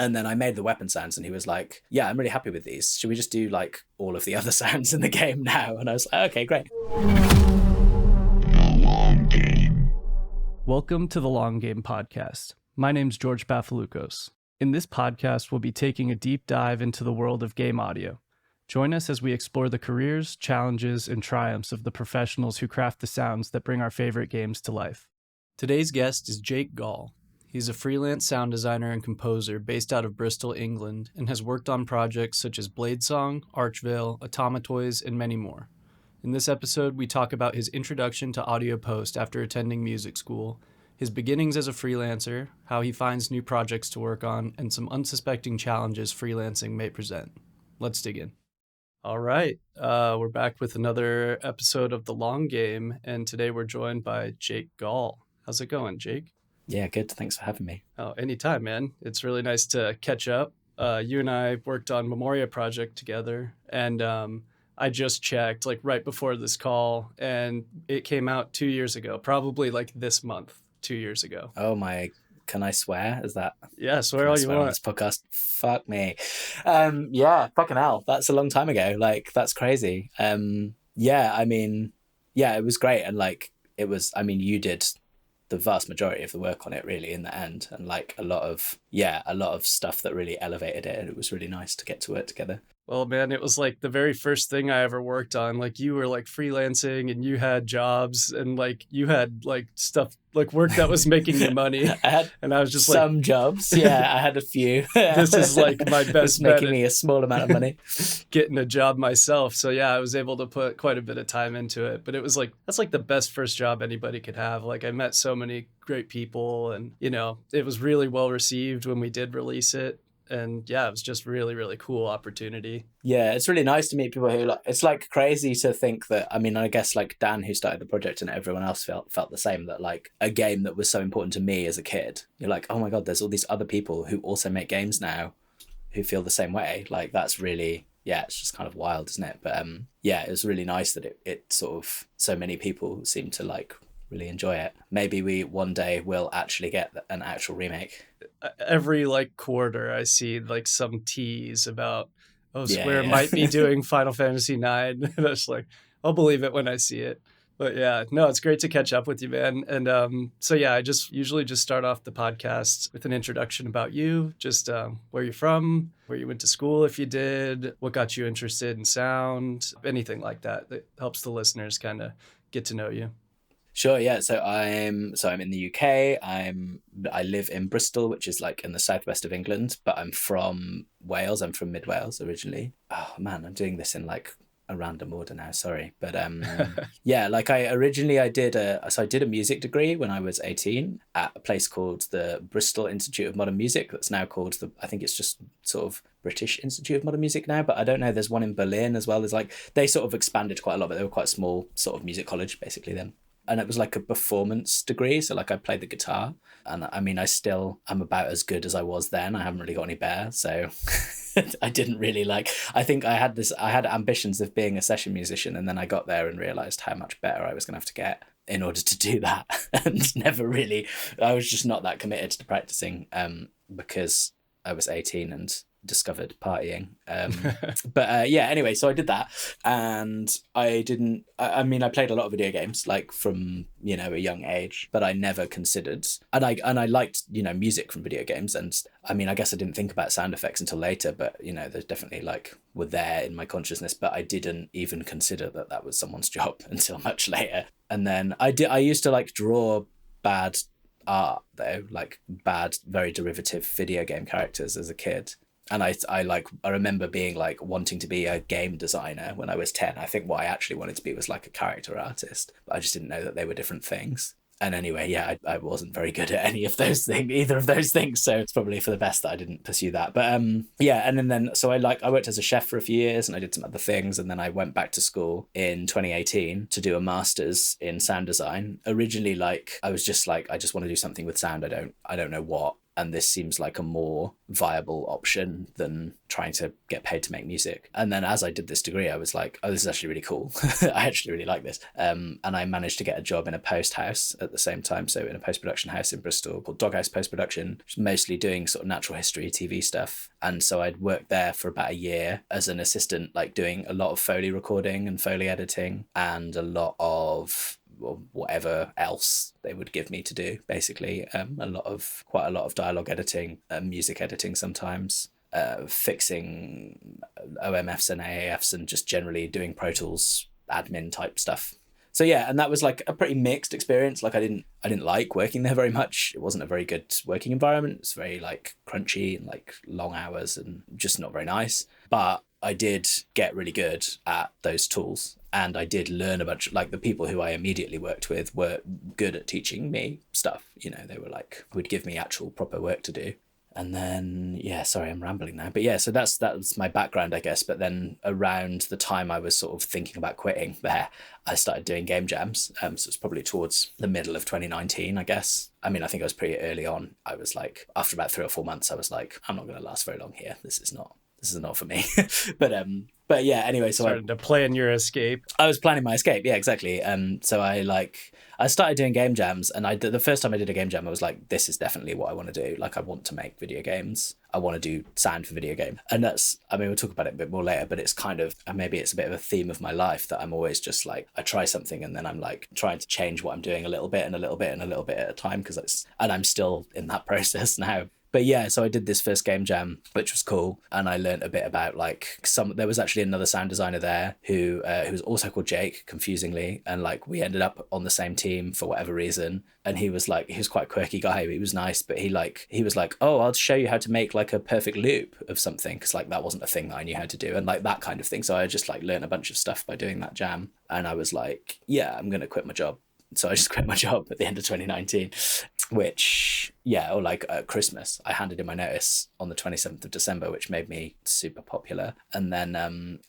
And then I made the weapon sounds and he was like, yeah, I'm really happy with these. Should we just do like all of the other sounds in the game now? And I was like, okay, great. Welcome to the Long Game Podcast. My name's George Bafaloukos. In this podcast, we'll be taking a deep dive into the world of game audio. Join us as we explore the careers, challenges, and triumphs of the professionals who craft the sounds that bring our favorite games to life. Today's guest is Jake Gaule. He's a freelance sound designer and composer based out of Bristol, England, and has worked on projects such as Bladesong, Archevale, Automatoys, and many more. In this episode, we talk about his introduction to audio post after attending music school, his beginnings as a freelancer, how he finds new projects to work on, and some unsuspecting challenges freelancing may present. Let's dig in. All right, we're back with another episode of The Long Game, and today we're joined by Jake Gaule. How's it going, Jake? Yeah, good. Thanks for having me. Oh, anytime, man. It's really nice to catch up. You and I worked on Memoria project together, and I just checked like right before this call, and it came out 2 years ago, probably like this month, 2 years ago. Oh my, can I swear? Is that? Yeah, swear all you want. On this podcast? Fuck me. Yeah, fucking hell. That's a long time ago. Like, that's crazy. Yeah, I mean, yeah, it was great. And like, it was, I mean, you did the vast majority of the work on it really in the end, and like a lot of stuff that really elevated it, and it was really nice to get to work together. Well, man, it was like the very first thing I ever worked on. Like, you were like freelancing and you had jobs and like you had like stuff, like work that was making you money. I had and I was just some like, jobs. Yeah, I had a few. This is like my best it's making me a small amount of money. Getting a job myself. So yeah, I was able to put quite a bit of time into it. But it was like, that's like the best first job anybody could have. Like, I met so many great people, and you know, it was really well received when we did release it. And yeah, it was just really, really cool opportunity. Yeah, it's really nice to meet people who like, it's like crazy to think that, I mean, I guess like Dan, who started the project, and everyone else felt the same, that like a game that was so important to me as a kid, you're like, oh my God, there's all these other people who also make games now who feel the same way. Like, that's really, yeah, it's just kind of wild, isn't it? But yeah, it was really nice that it sort of, so many people seem to like really enjoy it. Maybe we one day will actually get an actual remake. Every like quarter I see like some tease about Square might be doing Final Fantasy 9. And I was like, I'll believe it when I see it. But yeah, no, it's great to catch up with you, man. And so yeah, I just usually just start off the podcast with an introduction about you, just where you're from, where you went to school if you did, what got you interested in sound, anything like that helps the listeners kind of get to know you. Sure, yeah. So I'm in the UK. I live in Bristol, which is like in the southwest of England, but I'm from Wales. I'm from Mid Wales originally. Oh man, I'm doing this in like a random order now. Sorry, but yeah. Like I did a music degree when I was 18 at a place called the Bristol Institute of Modern Music. That's now called I think it's just sort of British Institute of Modern Music now, but I don't know. There's one in Berlin as well. There's like, they sort of expanded quite a lot, but they were quite a small sort of music college basically then. And it was like a performance degree. So like I played the guitar, and I mean, I still am about as good as I was then. I haven't really got any better. So I didn't really like, I think I had ambitions of being a session musician. And then I got there and realized how much better I was going to have to get in order to do that. And I was just not that committed to practicing because I was 18 and discovered partying. But yeah, anyway, so I did that, and I played a lot of video games like from, you know, a young age, but I never considered, and I liked, you know, music from video games. And I mean, I guess I didn't think about sound effects until later, but you know, there's definitely like were there in my consciousness, but I didn't even consider that was someone's job until much later. And then I used to like draw bad art though, like bad, very derivative video game characters as a kid. And I remember being like wanting to be a game designer when I was 10. I think what I actually wanted to be was like a character artist, but I just didn't know that they were different things. And anyway, yeah, I wasn't very good at either of those things. So it's probably for the best that I didn't pursue that. But yeah, and then so I worked as a chef for a few years, and I did some other things. And then I went back to school in 2018 to do a master's in sound design. Originally, like I was just like, I just want to do something with sound. I don't know what. and this seems like a more viable option than trying to get paid to make music. And then as I did this degree, I was like, oh, this is actually really cool. I actually really like this. And I managed to get a job in a post house at the same time. So in a post-production house in Bristol called Doghouse Post-Production, which is mostly doing sort of natural history TV stuff. And so I'd worked there for about a year as an assistant, like doing a lot of Foley recording and Foley editing and a lot of whatever else they would give me to do, basically. Quite a lot of dialogue editing, music editing sometimes, fixing OMFs and AAFs, and just generally doing Pro Tools admin type stuff. So yeah, and that was like a pretty mixed experience. Like I didn't like working there very much. It wasn't a very good working environment. It's very like crunchy and like long hours and just not very nice. But I did get really good at those tools, and I did learn a bunch. Like the people who I immediately worked with were good at teaching me stuff. You know, they were like, would give me actual proper work to do. And then, yeah, sorry, I'm rambling now. But yeah, so that's my background, I guess. But then around the time I was sort of thinking about quitting there, I started doing game jams. So it's probably towards the middle of 2019, I guess. I mean, I think I was pretty early on. I was like, after about 3 or 4 months, I was like, I'm not going to last very long here. This is not for me. but yeah, anyway, so started to plan your escape. I was planning my escape. Yeah, exactly. So I started doing game jams, and the first time I did a game jam, I was like, this is definitely what I want to do. Like, I want to make video games. I want to do sound for video game. And we'll talk about it a bit more later, but it's kind of, maybe it's a bit of a theme of my life that I'm always just like, I try something and then I'm like trying to change what I'm doing a little bit and a little bit and a little bit at a time, and I'm still in that process now. But yeah, so I did this first game jam, which was cool. And I learned a bit about there was actually another sound designer there who was also called Jake, confusingly. And like, we ended up on the same team for whatever reason. And he was quite a quirky guy. He was nice, but he was like, oh, I'll show you how to make like a perfect loop of something. Cause like, that wasn't a thing that I knew how to do. And like that kind of thing. So I just like learned a bunch of stuff by doing that jam. And I was like, yeah, I'm going to quit my job. So I just quit my job at the end of 2019, which, yeah, or like at Christmas, I handed in my notice on the 27th of December, which made me super popular. And then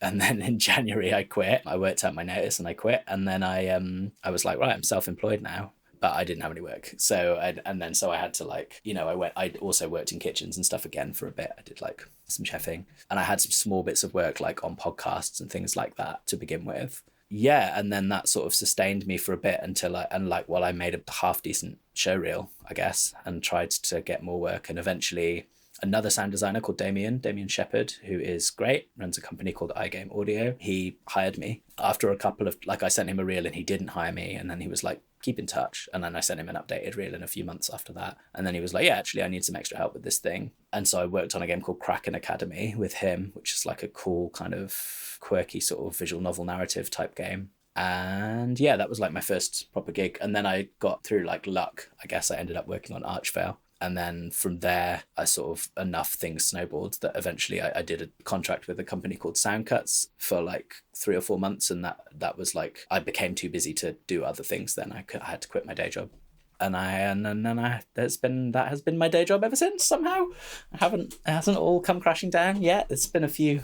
in January, I quit. I worked out my notice and I quit. And then I was like, right, I'm self-employed now. But I didn't have any work. So I had to like, you know, I also worked in kitchens and stuff again for a bit. I did like some chefing, and I had some small bits of work like on podcasts and things like that to begin with. Yeah, and then that sort of sustained me for a bit until I made a half decent show reel, I guess, and tried to get more work. And eventually another sound designer called Damien Shepherd, who is great, runs a company called iGame Audio. He hired me after a couple of, I sent him a reel and he didn't hire me. And then he was like, keep in touch. And then I sent him an updated reel in a few months after that. And then he was like, yeah, actually, I need some extra help with this thing. And so I worked on a game called Kraken Academy with him, which is like a cool kind of quirky sort of visual novel narrative type game. And yeah, that was like my first proper gig. And then I got through like luck, I guess I ended up working on Archevale. And then from there, I sort of, enough things snowballed that eventually I did a contract with a company called Soundcuts for like 3 or 4 months. And that was like, I became too busy to do other things. Then I had to quit my day job. And that has been my day job ever since somehow. It hasn't all come crashing down yet. It's been a few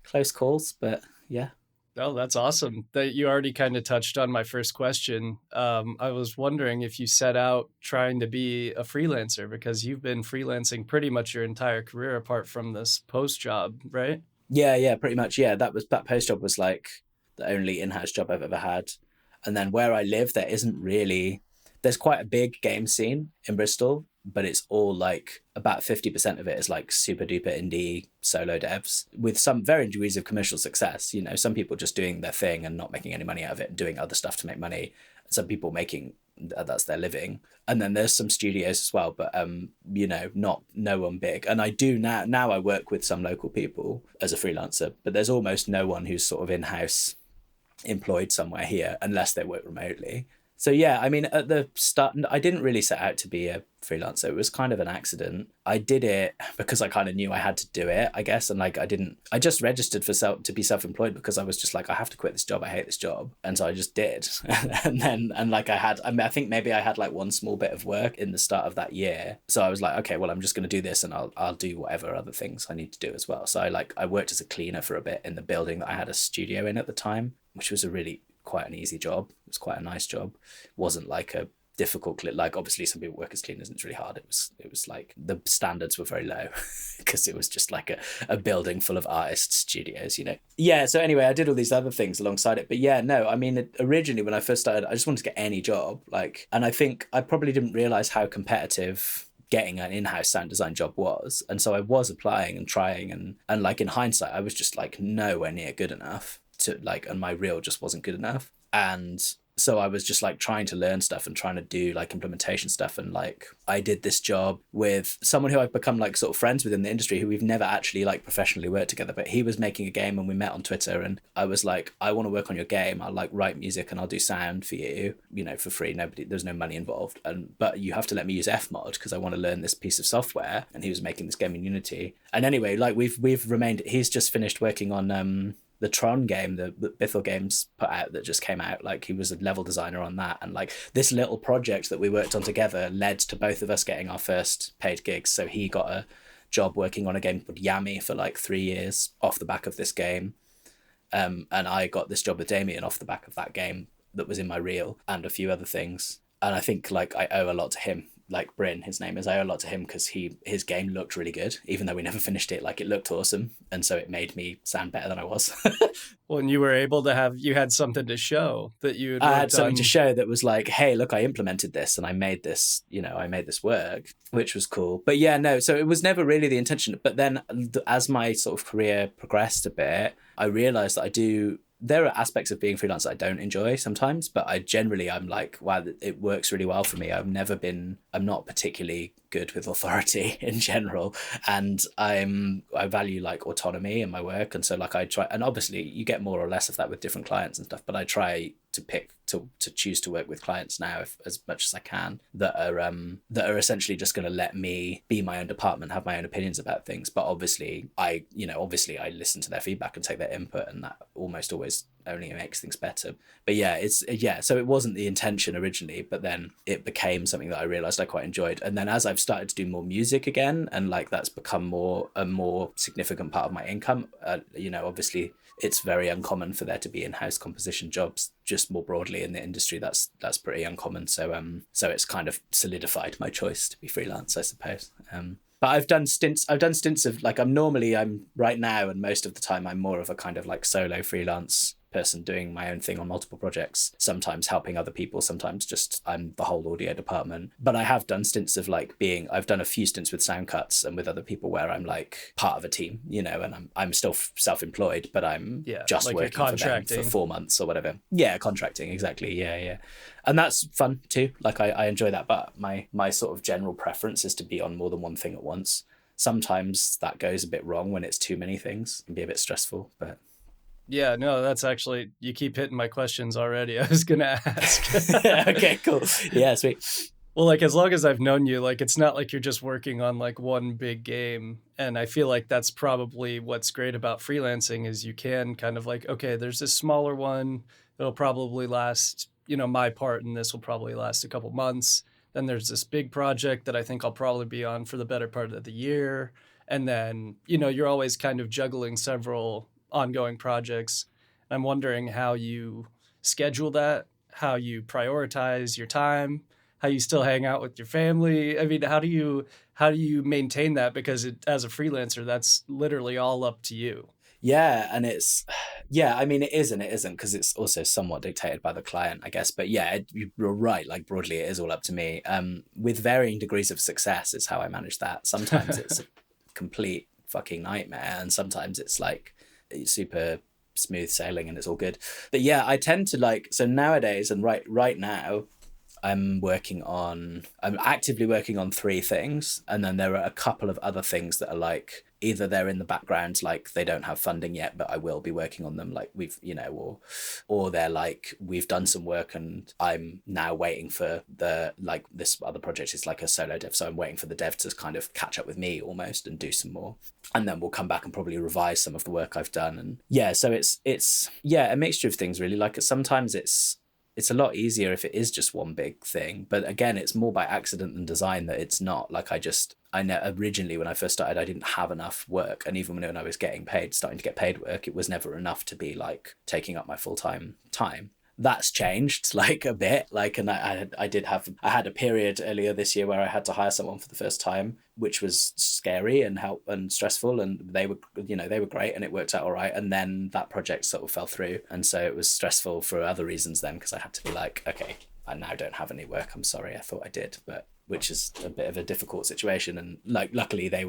close calls, but yeah. Oh, that's awesome that you already kind of touched on my first question. I was wondering if you set out trying to be a freelancer, because you've been freelancing pretty much your entire career apart from this post job, right? Yeah, pretty much. Yeah, that post job was like the only in-house job I've ever had. And then where I live, there's quite a big game scene in Bristol, but it's all like about 50% of it is like super duper indie solo devs with some varying degrees of commercial success. You know, some people just doing their thing and not making any money out of it and doing other stuff to make money. Some people that's their living. And then there's some studios as well, but you know, no one big. And I do now I work with some local people as a freelancer, but there's almost no one who's sort of in-house employed somewhere here unless they work remotely. So yeah, I mean, at the start, I didn't really set out to be a freelancer. It was kind of an accident. I did it because I kind of knew I had to do it, I guess. And like, I just registered to be self-employed because I was just like, I have to quit this job. I hate this job. And so I just did. I think maybe I had like one small bit of work in the start of that year. So I was like, okay, well, I'm just going to do this and I'll do whatever other things I need to do as well. So I worked as a cleaner for a bit in the building that I had a studio in at the time, which was quite an easy job. It was quite a nice job. It wasn't like a difficult. Like obviously some people work as cleaners and it's really hard. It was like the standards were very low because it was just like a building full of artist studios, you know. Yeah, so anyway, I did all these other things alongside it. But yeah, no, I mean, originally when I first started, I just wanted to get any job. Like, and I think I probably didn't realize how competitive getting an in-house sound design job was. And so I was applying and trying, and like in hindsight, I was just like nowhere near good enough to like, and my reel just wasn't good enough. And so I was just like trying to learn stuff and trying to do like implementation stuff. And like I did this job with someone who I've become like sort of friends with in the industry, who we've never actually like professionally worked together, but he was making a game and we met on Twitter, and I was like, I want to work on your game. I'll like write music and I'll do sound for you, you know, for free. There's no money involved. But you have to let me use Fmod because I want to learn this piece of software. And he was making this game in Unity. And anyway, like we've remained, he's just finished working on the Tron game that Bithell Games put out that just came out. Like he was a level designer on that, and like this little project that we worked on together led to both of us getting our first paid gigs. So he got a job working on a game called Yami for like 3 years off the back of this game, and I got this job with Damien off the back of that game that was in my reel, and a few other things. And I think like I owe a lot to him. Like Bryn, his name is, I owe a lot to him because his game looked really good, even though we never finished it. Like it looked awesome, and so it made me sound better than I was. Well, and you were able to you had something to show that you had. I had something to show that was like, hey, look, I implemented this and I made this, you know, I made this work, which was cool. But yeah, no, so it was never really the intention. But then as my sort of career progressed a bit, I realized that there are aspects of being freelance that I don't enjoy sometimes, but I'm like, wow, it works really well for me. I'm not particularly good with authority in general. And I value like autonomy in my work. And so like I try, and obviously you get more or less of that with different clients and stuff, but I try to choose to work with clients now as much as I can that are essentially just going to let me be my own department, have my own opinions about things. But obviously I listen to their feedback and take their input, and that almost always only makes things better. But so it wasn't the intention originally, but then it became something that I realized I quite enjoyed. And then as I've started to do more music again, and like that's become a more significant part of my income, obviously it's very uncommon for there to be in-house composition jobs just more broadly in the industry. That's pretty uncommon. So it's kind of solidified my choice to be freelance, I suppose. But I've done stints of like, I'm right now, and most of the time I'm more of a kind of like solo freelance person doing my own thing on multiple projects, sometimes helping other people, sometimes just I'm the whole audio department. But I have done stints of like I've done a few stints with sound cuts and with other people where I'm like part of a team, you know, and I'm still self-employed, but I'm just like working for them for 4 months or whatever. Yeah, contracting, exactly. Yeah. And that's fun too. Like I enjoy that, but my sort of general preference is to be on more than one thing at once. Sometimes that goes a bit wrong when it's too many things. It can be a bit stressful, but yeah, no, that's actually, you keep hitting my questions already. I was going to ask. Okay, cool. Yeah, sweet. Well, like as long as I've known you, like it's not like you're just working on like one big game. And I feel like that's probably what's great about freelancing is you can kind of like, okay, there's this smaller one that'll probably last, you know, my part in this will probably last a couple months. Then there's this big project that I think I'll probably be on for the better part of the year. And then, you know, you're always kind of juggling several ongoing projects. I'm wondering how you schedule that, how you prioritize your time, how you still hang out with your family. I mean, how do you maintain that? Because as a freelancer, that's literally all up to you. Yeah, and it is and it isn't, because it's also somewhat dictated by the client, I guess. But yeah, you're right. Like broadly, it is all up to me. With varying degrees of success is how I manage that. Sometimes it's a complete fucking nightmare, and sometimes it's like super smooth sailing and it's all good. But yeah, I tend to like, so nowadays and right now I'm actively working on 3 things, and then there are a couple of other things that are like either they're in the background, like they don't have funding yet, but I will be working on them, like we've, you know, or they're like we've done some work and I'm now waiting for this other project is like a solo dev, so I'm waiting for the dev to kind of catch up with me almost and do some more, and then we'll come back and probably revise some of the work I've done. And yeah, so it's a mixture of things really. Like sometimes it's a lot easier if it is just one big thing, but again, it's more by accident than design that it's not. Like I know originally when I first started, I didn't have enough work, and even when I was starting to get paid work, it was never enough to be like taking up my full-time time. that's changed like a bit. Like, and I had a period earlier this year where I had to hire someone for the first time, which was scary and stressful, and they were great and it worked out all right. And then that project sort of fell through, and so it was stressful for other reasons then, because I had to be like, okay, I now don't have any work. I'm sorry, I thought I did, but which is a bit of a difficult situation. And like, luckily they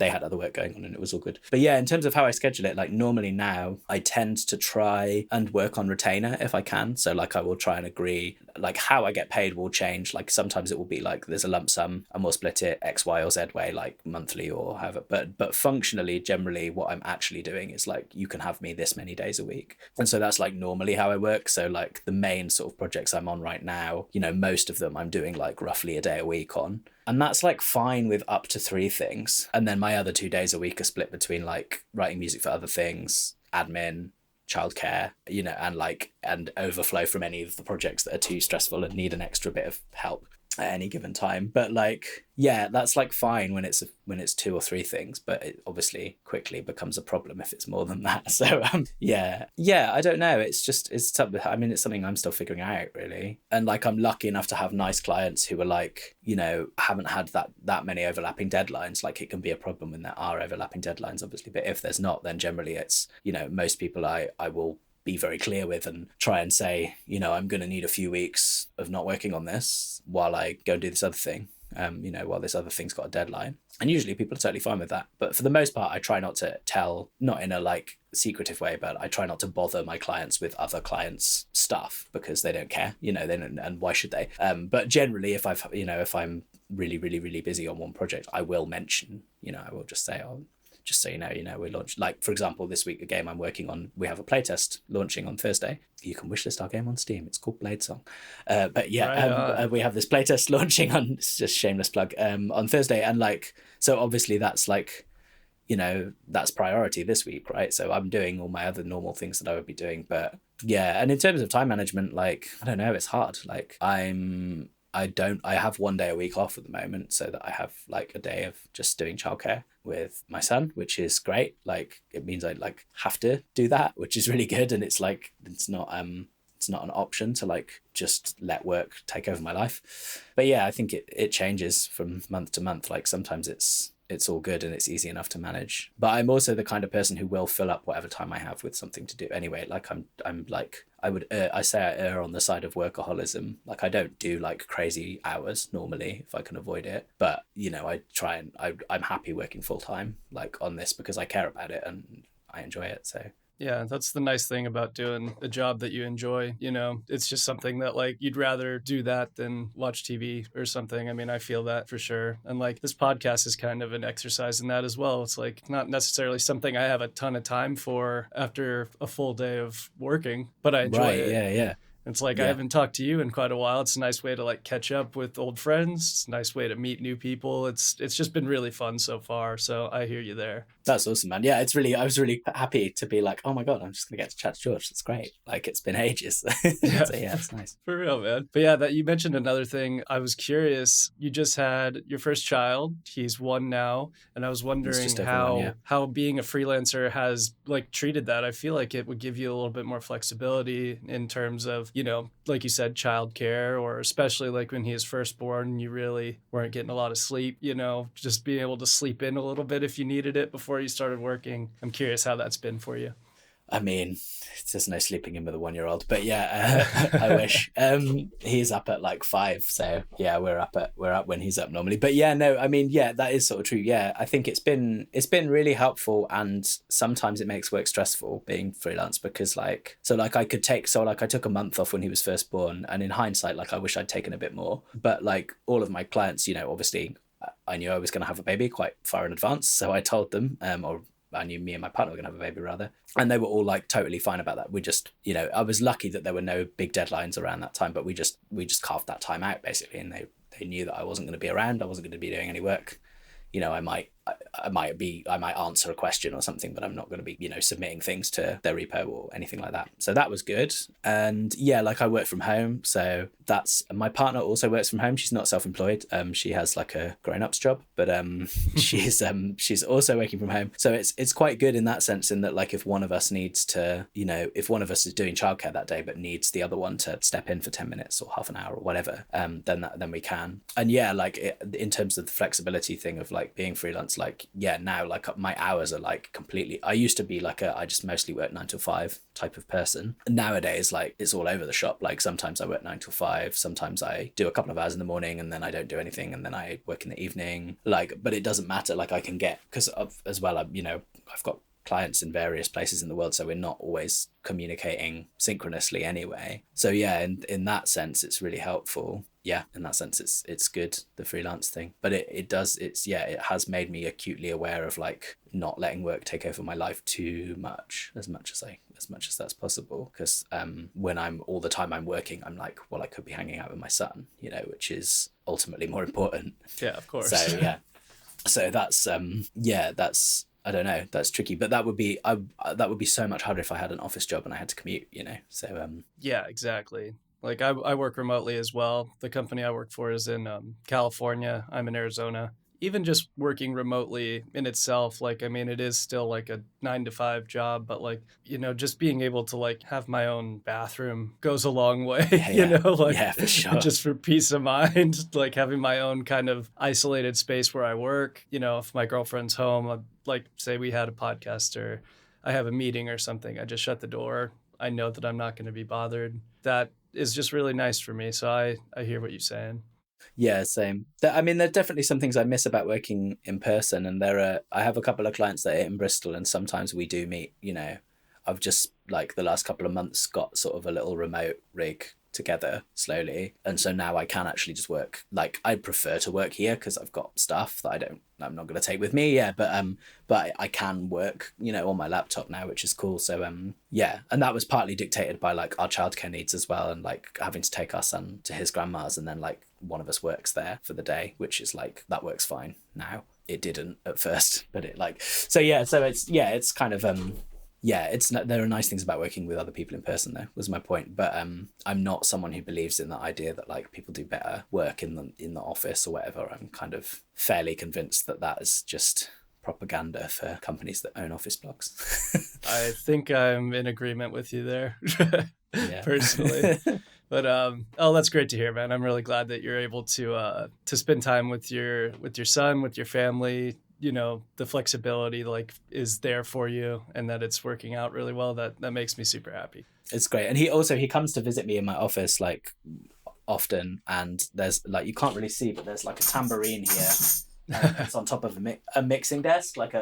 had other work going on and it was all good. But yeah, in terms of how I schedule it, like normally now I tend to try and work on retainer if I can. So like I will try and agree, like how I get paid will change. Like sometimes it will be like there's a lump sum and we'll split it X, Y, or Z way, like monthly or however. But functionally, generally what I'm actually doing is like, you can have me this many days a week. And so that's like normally how I work. So like the main sort of projects I'm on right now, most of them I'm doing like roughly a day a week on. And that's like fine with up to 3 things. And then my other 2 days a week are split between like writing music for other things, admin, childcare, and overflow from any of the projects that are too stressful and need an extra bit of help at any given time. But like, yeah, that's like fine when it's 2 or 3 things, but it obviously quickly becomes a problem if it's more than that. So yeah, I don't know, it's something I'm still figuring out really. And like, I'm lucky enough to have nice clients who are like, haven't had that many overlapping deadlines. Like, it can be a problem when there are overlapping deadlines, obviously, but if there's not, then generally it's, most people I will be very clear with and try and say, I'm going to need a few weeks of not working on this while I go and do this other thing, while this other thing's got a deadline. And usually people are totally fine with that. But for the most part, I try not to tell, not in a like secretive way, but I try not to bother my clients with other clients' stuff because they don't care, they don't, and why should they? But generally, if I'm really, really, really busy on one project, I will mention, I will just say, oh, just so we launched, like, for example, this week, a game I'm working on, we have a playtest launching on Thursday. You can wishlist our game on Steam. It's called Bladesong. But yeah, we have this playtest launching on, it's just shameless plug, on Thursday. And like, so obviously that's like, that's priority this week, right? So I'm doing all my other normal things that I would be doing. But yeah, and in terms of time management, like, I don't know, it's hard. Like, I have 1 day a week off at the moment, so that I have like a day of just doing childcare with my son, which is great. Like, it means I like have to do that, which is really good. And it's like, it's not an option to like just let work take over my life. But yeah, I think it changes from month to month. Like, sometimes it's all good and it's easy enough to manage. But I'm also the kind of person who will fill up whatever time I have with something to do anyway. Like, I'm like, I say I err on the side of workaholism. Like, I don't do like crazy hours normally if I can avoid it. But, I try and I'm happy working full time like on this because I care about it and I enjoy it. So yeah, that's the nice thing about doing a job that you enjoy. It's just something that like you'd rather do that than watch TV or something. I mean, I feel that for sure. And like, this podcast is kind of an exercise in that as well. It's like not necessarily something I have a ton of time for after a full day of working, but I enjoy it. Yeah. It's like, I haven't talked to you in quite a while. It's a nice way to like catch up with old friends. It's a nice way to meet new people. It's just been really fun so far. So I hear you there. That's awesome, man. Yeah, I was really happy to be like, oh my God, I'm just going to get to chat to George. That's great. Like, it's been ages. Yeah. So yeah, it's nice. For real, man. But yeah, that you mentioned another thing. I was curious. You just had your first child. He's 1 now. And I was wondering how being a freelancer has like treated that. I feel like it would give you a little bit more flexibility in terms of, like you said, childcare, or especially like when he was first born, you really weren't getting a lot of sleep, just being able to sleep in a little bit if you needed it before you started working. I'm curious how that's been for you. I mean, there's no sleeping in with a 1-year-old, but yeah, I wish. He's up at like 5, so yeah, we're up when he's up normally. But yeah, no, I mean, yeah, that is sort of true. Yeah, I think it's been really helpful, and sometimes it makes work stressful being freelance because I took a month off when he was first born, and in hindsight, like, I wish I'd taken a bit more. But like, all of my clients, obviously, I knew I was going to have a baby quite far in advance, so I told them, or I knew me and my partner were going to have a baby rather. And they were all like totally fine about that. We just, I was lucky that there were no big deadlines around that time, but we just carved that time out basically. And they knew that I wasn't going to be around. I wasn't going to be doing any work. I might I might answer a question or something, but I'm not going to be, submitting things to their repo or anything like that. So that was good. And yeah, like I work from home. So that's, my partner also works from home. She's not self-employed. She has like a grown-ups job, but she's also working from home. So it's quite good in that sense, in that like if one of us needs to, if one of us is doing childcare that day but needs the other one to step in for 10 minutes or half an hour or whatever, then we can. And yeah, like in terms of the flexibility thing of like being freelance, like yeah, now like my hours are like completely, I used to be like I just mostly work 9 to 5 type of person. Nowadays, like it's all over the shop. Like sometimes I work 9 to 5, sometimes I do a couple of hours in the morning and then I don't do anything and then I work in the evening, like, but it doesn't matter. Like I can get, because as well, I've got clients in various places in the world, so we're not always communicating synchronously anyway. So yeah, in that sense it's really helpful. Yeah, in that sense it's good, the freelance thing. But it has made me acutely aware of like not letting work take over my life too much, as much as that's possible, because when I'm all the time I'm working, I'm like, well, I could be hanging out with my son, which is ultimately more important. Yeah, of course. So yeah, so that's that's, I don't know, that's tricky, but that would be so much harder if I had an office job and I had to commute, so yeah, exactly. Like I work remotely as well. The company I work for is in California. I'm in Arizona. Even just working remotely in itself, like, I mean, it is still like a 9 to 5 job, but like, just being able to like have my own bathroom goes a long way, yeah. like Yeah, for sure. just for peace of mind, like having my own kind of isolated space where I work. If my girlfriend's home, like say we had a podcast or I have a meeting or something, I just shut the door. I know that I'm not going to be bothered. That is just really nice for me. So I hear what you're saying. Yeah, same. I mean, there are definitely some things I miss about working in person, and I have a couple of clients that are in Bristol, and sometimes we do meet. I've just like the last couple of months got sort of a little remote rig together slowly, and so now I can actually just work. Like I prefer to work here because I've got stuff that I'm not going to take with me. Yeah, but I can work, on my laptop now, which is cool. So yeah, and that was partly dictated by like our childcare needs as well, and like having to take our son to his grandma's, and then like one of us works there for the day, which is like, that works fine now. It didn't at first, but it like, so yeah, so it's kind of there are nice things about working with other people in person, though, was my point. But I'm not someone who believes in the idea that like people do better work in the office or whatever. I'm kind of fairly convinced that is just propaganda for companies that own office blocks. I think I'm in agreement with you there, Yeah. Personally. But that's great to hear, man. I'm really glad that you're able to spend time with your son, with your family. The flexibility like is there for you, and that it's working out really well. That makes me super happy. It's great. And he comes to visit me in my office like often, and there's like, you can't really see, but there's like a tambourine here. It's on top of a mixing desk, like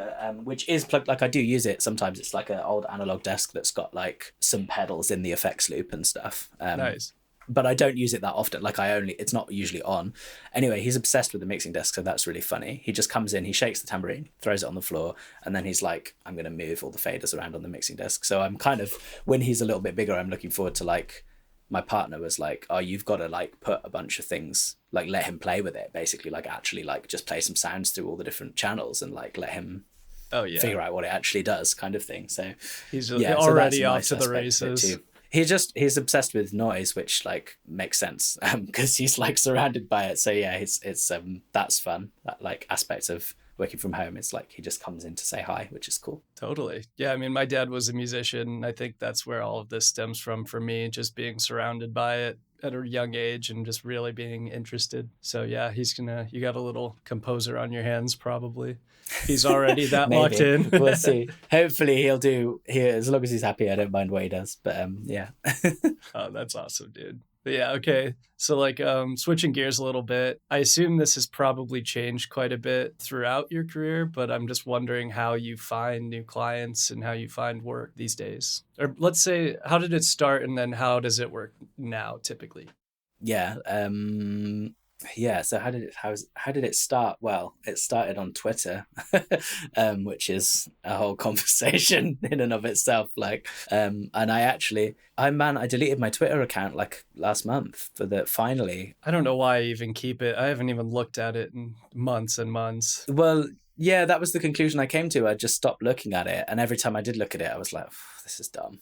which is plugged. Like I do use it sometimes. It's like an old analog desk that's got like some pedals in the effects loop and stuff. Nice. But I don't use it that often. Like it's not usually on. Anyway, he's obsessed with the mixing desk, so that's really funny. He just comes in, he shakes the tambourine, throws it on the floor, and then he's like, I'm going to move all the faders around on the mixing desk. So I'm kind of, when he's a little bit bigger, I'm looking forward to like, my partner was like, oh, you've got to like put a bunch of things, like let him play with it, basically, like actually like just play some sounds through all the different channels and like let him figure out what it actually does, kind of thing. So he's already off to the races. He's obsessed with noise, which like makes sense because he's like surrounded by it. So yeah, it's that's fun. That like aspect of working from home, it's like he just comes in to say hi, which is cool. Totally. Yeah, I mean, my dad was a musician. I think that's where all of this stems from for me, just being surrounded by it at a young age and just really being interested. So yeah, you got a little composer on your hands probably. He's already that locked in. We'll see. Hopefully he'll do here, as long as he's happy. I don't mind what he does, but yeah. Oh, that's awesome, dude. But yeah, okay. So like switching gears a little bit, I assume this has probably changed quite a bit throughout your career, but I'm just wondering how you find new clients and how you find work these days. Or let's say, how did it start and then how does it work now typically? Yeah. So how did it start? Well, it started on Twitter, which is a whole conversation in and of itself. Like, and I deleted my Twitter account like last month finally. I don't know why I even keep it. I haven't even looked at it in months and months. Well, Yeah, that was the conclusion I came to. I just stopped looking at it, and every time I did look at it, I was like, "This is dumb."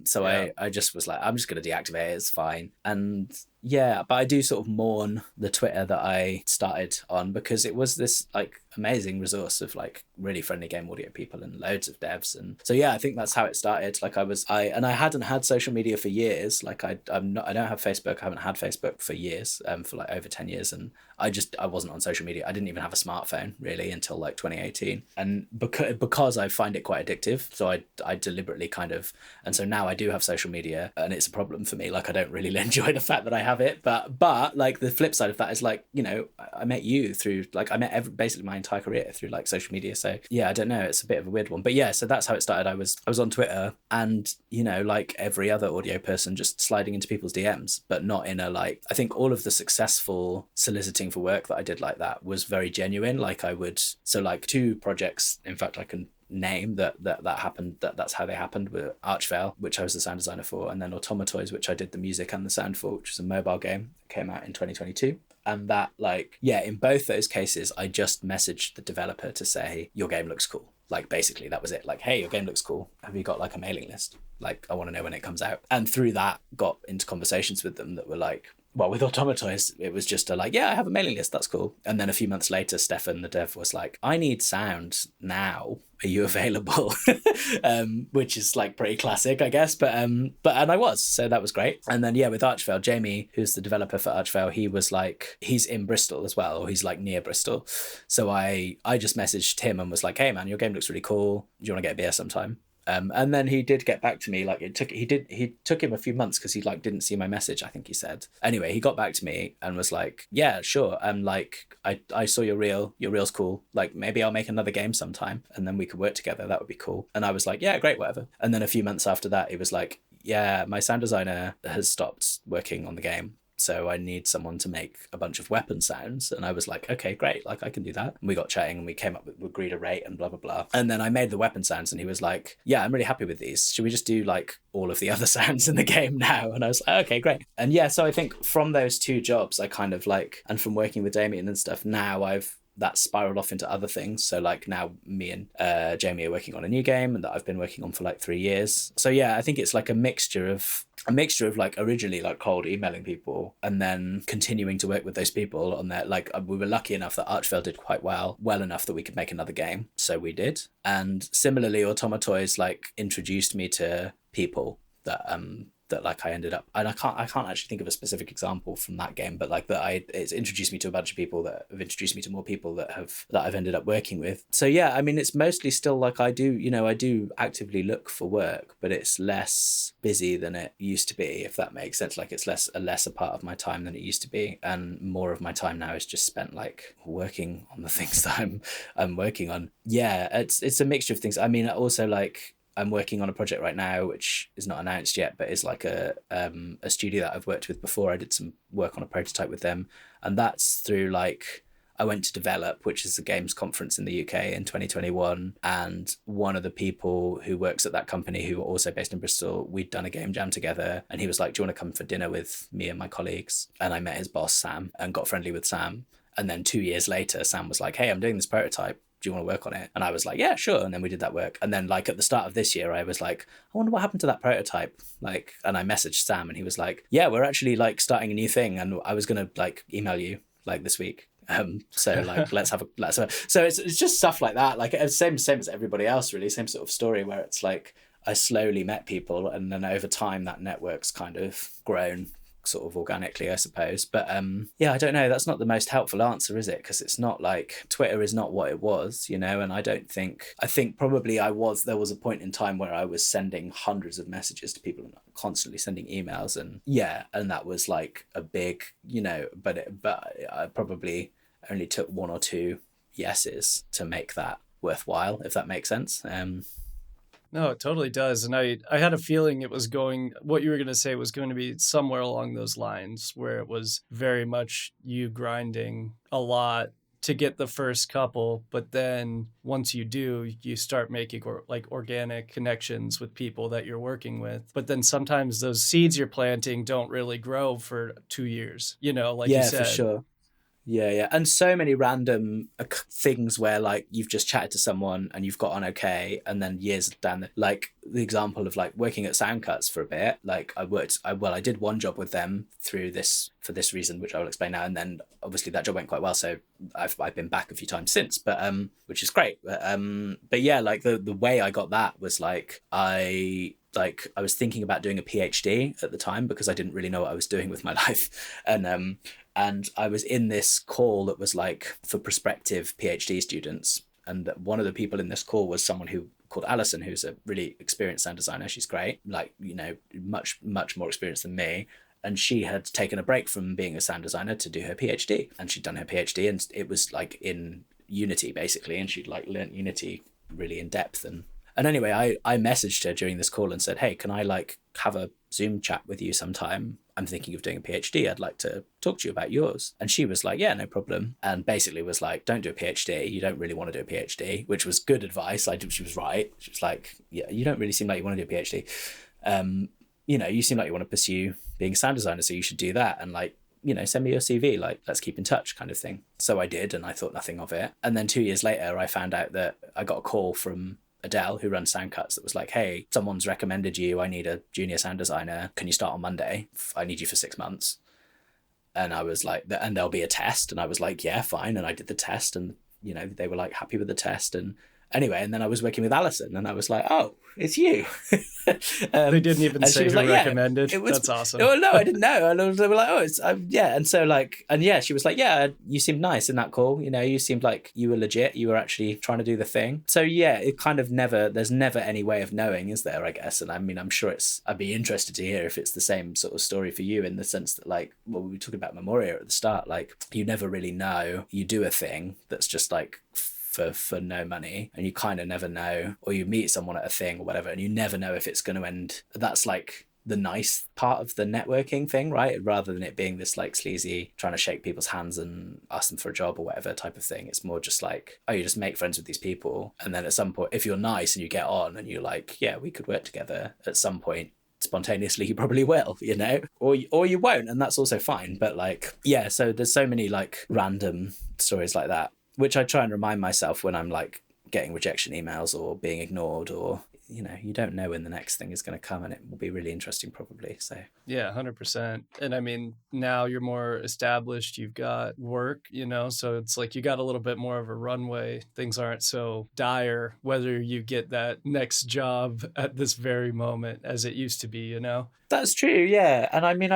So Yeah. I just was like, "I'm just going to deactivate it. It's fine." And yeah, but I do sort of mourn the Twitter that I started on, because it was this like amazing resource of like really friendly game audio people and loads of devs. And so yeah, I think that's how it started. Like I hadn't had social media for years. Like I don't have Facebook. I haven't had Facebook for years, for like over 10 years. And I wasn't on social media. I didn't even have a smartphone really until like 2018. And because I find it quite addictive, so I deliberately kind of, and so now I do have social media, and it's a problem for me. Like I don't really enjoy the fact that I have it, but like the flip side of that is like, you know, I met you through, like I met basically my entire career through like social media. So yeah, I don't know, it's a bit of a weird one, but yeah, so that's how it started. I was on Twitter, and you know, like every other audio person, just sliding into people's DMs, but not in a like, I think all of the successful soliciting for work that I did like that was very genuine. Like I would, so like 2 projects, in fact, I can name that happened, that's how they happened, with Archevale, which I was the sound designer for, and then Automatoys, which I did the music and the sound for, which was a mobile game that came out in 2022. And that, like, yeah, in both those cases, I just messaged the developer to say, your game looks cool. Like, basically, that was it. Like, hey, your game looks cool. Have you got like a mailing list? Like, I want to know when it comes out. And through that, got into conversations with them that were like, well, with Automatoys, it was just like, yeah, I have a mailing list. That's cool. And then a few months later, Stefan, the dev, was like, I need sound now. Are you available? Which is like pretty classic, I guess. But and I was, so that was great. And then yeah, with Archevale, Jamie, who's the developer for Archevale, he was like, he's in Bristol as well, or he's like near Bristol. So I just messaged him and was like, hey man, your game looks really cool. Do you want to get a beer sometime? And then he did get back to me. Like he took him a few months because he like didn't see my message, I think he said. Anyway, he got back to me and was like, yeah, sure. Like I saw your reel's cool. Like maybe I'll make another game sometime and then we could work together. That would be cool. And I was like, yeah, great, whatever. And then a few months after that, he was like, yeah, my sound designer has stopped working on the game, so I need someone to make a bunch of weapon sounds. And I was like, okay, great, like I can do that. And we got chatting and we agreed a rate and blah blah blah. And then I made the weapon sounds and he was like, yeah, I'm really happy with these. Should we just do like all of the other sounds in the game now? And I was like, okay, great. And yeah, so I think from those 2 jobs, I kind of like, and from working with Damien and stuff, now that spiraled off into other things. So like now me and Jamie are working on a new game that I've been working on for like 3 years. So yeah, I think it's like a mixture of like originally like cold emailing people and then continuing to work with those people on their, like we were lucky enough that Archevale did quite well enough that we could make another game. So we did. And similarly, Automatoys like introduced me to people that like I ended up, and I can't actually think of a specific example from that game, but like it's introduced me to a bunch of people that have introduced me to more people that I've ended up working with. So yeah, I mean, it's mostly still like I do actively look for work, but it's less busy than it used to be, if that makes sense. Like it's a lesser part of my time than it used to be, and more of my time now is just spent like working on the things that I'm working on. Yeah, it's a mixture of things. I mean, also like I'm working on a project right now, which is not announced yet, but is like a studio that I've worked with before. I did some work on a prototype with them, and that's through like, I went to Develop, which is a games conference in the UK in 2021, and one of the people who works at that company, who are also based in Bristol, we'd done a game jam together, and he was like, do you want to come for dinner with me and my colleagues? And I met his boss, Sam, and got friendly with Sam. And then 2 years later, Sam was like, hey, I'm doing this prototype. Do you want to work on it? And I was like, yeah, sure. And then we did that work. And then like at the start of this year, I was like, I wonder what happened to that prototype. Like, and I messaged Sam and he was like, yeah, we're actually like starting a new thing. And I was going to like email you like this week. So like, so it's just stuff like that. Like same as everybody else, really. Same sort of story where it's like, I slowly met people and then over time that network's kind of grown sort of organically, I suppose. But yeah, I don't know, that's not the most helpful answer, is it? Because it's not like, Twitter is not what it was, you know. And I think probably there was a point in time where I was sending hundreds of messages to people and constantly sending emails, and yeah, and that was like a big, you know, but I probably only took 1 or 2 yeses to make that worthwhile, if that makes sense. No, it totally does. And I had a feeling what you were going to say was going to be somewhere along those lines, where it was very much you grinding a lot to get the first couple. But then once you do, you start making like organic connections with people that you're working with. But then sometimes those seeds you're planting don't really grow for 2 years, you know, like you said. Yeah, for sure. Yeah. And so many random things where like you've just chatted to someone and you've got on okay, and then years down like the example of like working at Soundcuts for a bit. Like I did one job with them through this for this reason, which I will explain now. And then obviously that job went quite well, so I've been back a few times since, but which is great. But yeah, like the way I got that was like I was thinking about doing a PhD at the time because I didn't really know what I was doing with my life, and I was in this call that was like for prospective PhD students. And one of the people in this call was someone called Alison, who's a really experienced sound designer. She's great, like, you know, much more experienced than me. And she had taken a break from being a sound designer to do her PhD. And she'd done her PhD, and it was like in Unity basically. And she'd like learnt Unity really in depth. And anyway, I messaged her during this call and said, hey, can I like have a Zoom chat with you sometime? I'm thinking of doing a PhD. I'd like to talk to you about yours. And she was like, yeah, no problem. And basically was like, don't do a PhD. You don't really want to do a PhD, which was good advice. She was right. She was like, yeah, you don't really seem like you want to do a PhD. You know, you seem like you want to pursue being a sound designer, so you should do that. And like, you know, send me your CV, like, let's keep in touch kind of thing. So I did, and I thought nothing of it. And then 2 years later, I found out that I got a call from Adele, who runs Soundcuts, that was like, hey, someone's recommended you. I need a junior sound designer. Can you start on Monday? I need you for 6 months. And I was like, and there'll be a test. And I was like, yeah, fine. And I did the test, and, you know, they were like happy with the test. And anyway, and then I was working with Alison, and I was like, oh, it's you. They didn't even say who recommended. Yeah, That's awesome. Oh, no, I didn't know. And they were like, oh, it's, yeah. And so like, and yeah, she was like, yeah, you seemed nice in that call. You know, you seemed like you were legit. You were actually trying to do the thing. So yeah, it kind of there's never any way of knowing, is there, I guess? And I mean, I'm sure I'd be interested to hear if it's the same sort of story for you, in the sense that like, well, we were talking about Memoria at the start, like you never really know. You do a thing that's just like, for no money, and you kind of never know, or you meet someone at a thing or whatever, and you never know if it's going to end. That's like the nice part of the networking thing, right? Rather than it being this like sleazy trying to shake people's hands and ask them for a job or whatever type of thing. It's more just like, oh, you just make friends with these people, and then at some point, if you're nice and you get on and you're like, yeah, we could work together, at some point spontaneously you probably will, you know, or you won't, and that's also fine. But like, yeah, so there's so many like random stories like that, which I try and remind myself when I'm like getting rejection emails or being ignored, or, you know, you don't know when the next thing is going to come, and it will be really interesting probably. So yeah, 100%. And I mean, now you're more established, you've got work, you know, so it's like you got a little bit more of a runway. Things aren't so dire whether you get that next job at this very moment as it used to be, you know. That's true, yeah. And I mean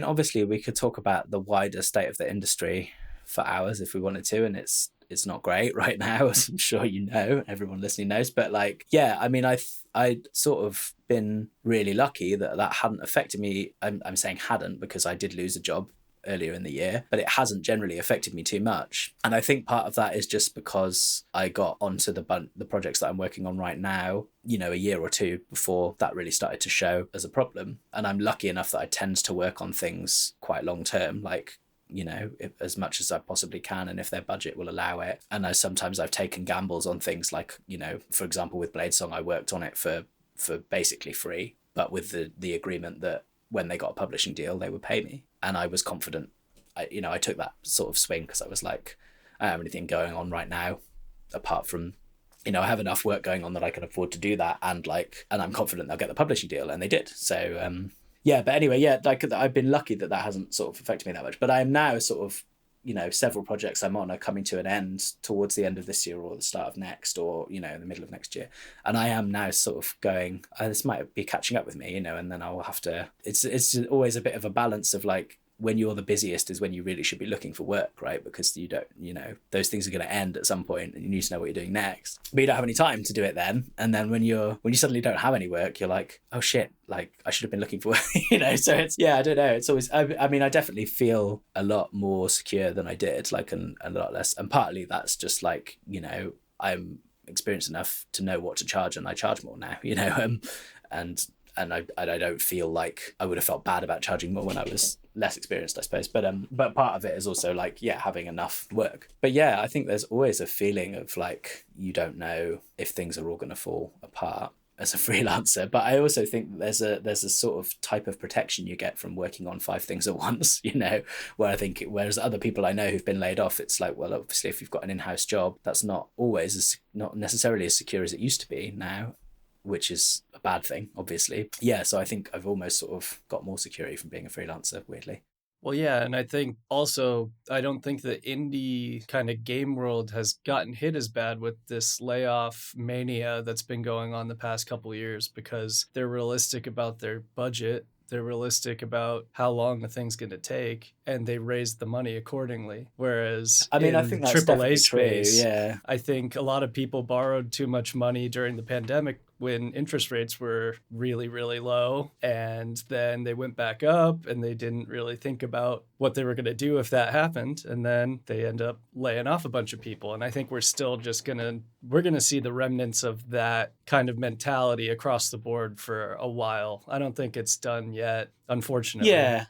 obviously we could talk about the wider state of the industry for hours if we wanted to, and it's not great right now, as I'm sure you know, everyone listening knows. But like, yeah, I mean, I sort of been really lucky that hadn't affected me. I'm saying hadn't because I did lose a job earlier in the year, but it hasn't generally affected me too much. And I think part of that is just because I got onto the projects that I'm working on right now, you know, a year or two before that really started to show as a problem. And I'm lucky enough that I tend to work on things quite long term, like, you know, as much as I possibly can, and if their budget will allow it. And sometimes I've taken gambles on things like, you know, for example, with Bladesong, I worked on it for basically free, but with the agreement that when they got a publishing deal, they would pay me. And I was confident. I took that sort of swing because I was like, I don't have anything going on right now apart from, you know, I have enough work going on that I can afford to do that, and I'm confident they'll get the publishing deal, and they did. So yeah, but anyway, yeah, like I've been lucky that hasn't sort of affected me that much. But I am now sort of, you know, several projects I'm on are coming to an end towards the end of this year or the start of next, or, you know, in the middle of next year. And I am now sort of going, this might be catching up with me, you know, and then I will have to, it's always a bit of a balance of like, when you're the busiest is when you really should be looking for work, right? Because you don't, you know, those things are going to end at some point and you need to know what you're doing next, but you don't have any time to do it then. And then when you suddenly don't have any work, you're like, oh shit, like I should have been looking for work, you know? So it's, yeah, I don't know. It's always, I mean, I definitely feel a lot more secure than I did, like, and a lot less. And partly that's just like, you know, I'm experienced enough to know what to charge, and I charge more now, you know, and I don't feel like I would have felt bad about charging more when I was less experienced, I suppose. But part of it is also like, yeah, having enough work. But yeah, I think there's always a feeling of like, you don't know if things are all going to fall apart. as a freelancer. But I also think there's a sort of type of protection you get from working on 5 things at once, where I think whereas other people I know who've been laid off, it's like, well, obviously if you've got an in-house job, that's not necessarily as secure as it used to be now, which is a bad thing, obviously. Yeah, so I think I've almost sort of got more security from being a freelancer, weirdly. Well, yeah, and I think also, I don't think the indie kind of game world has gotten hit as bad with this layoff mania that's been going on the past couple of years, because they're realistic about their budget. They're realistic about how long the thing's going to take, and they raise the money accordingly. Whereas I mean, I in think that's AAA definitely space, true, yeah. I think a lot of people borrowed too much money during the pandemic when interest rates were really, really low. And then they went back up and they didn't really think about what they were going to do if that happened. And then they end up laying off a bunch of people. And I think we're still just we're going to see the remnants of that kind of mentality across the board for a while. I don't think it's done yet, unfortunately. Yeah.